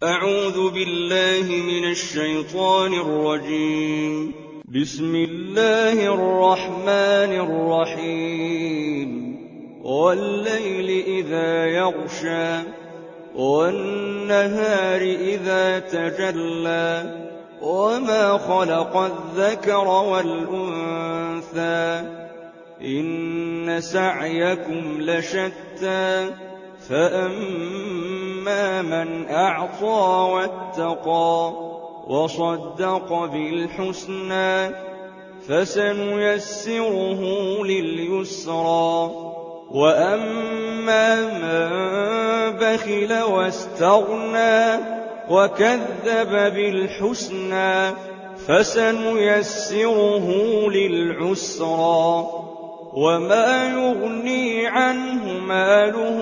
أعوذ بالله من الشيطان الرجيم. بسم الله الرحمن الرحيم. والليل إذا يغشى والنهار إذا تجلى وما خلق الذكر والأنثى إن سعيكم لشتى فأما من أعطى واتقى وصدق بالحسنى فسنيسره لليسرى وأما من بخل واستغنى وكذب بالحسنى فسنيسره للعسرى وما يغني عنه ماله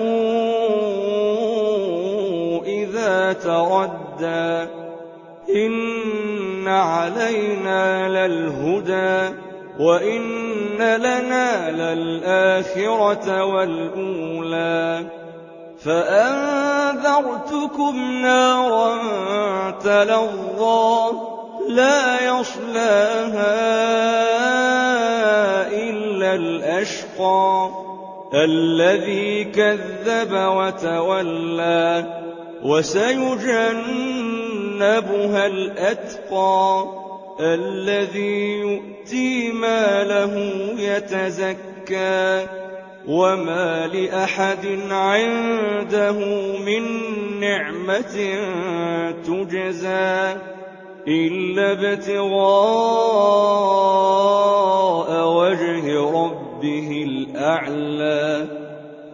إذا تردى إن علينا للهدى وإن لنا للآخرة والأولى فأنذرتكم نارا تلظى لا يصلاها إلا الأشقى الذي كذب وتولى وسيجنبها الأتقى الذي يؤتي ماله يتزكى وما لأحد عنده من نعمة تجزى إلا ابتغاء وجه ربه الأعلى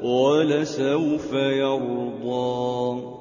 ولسوف يرضى.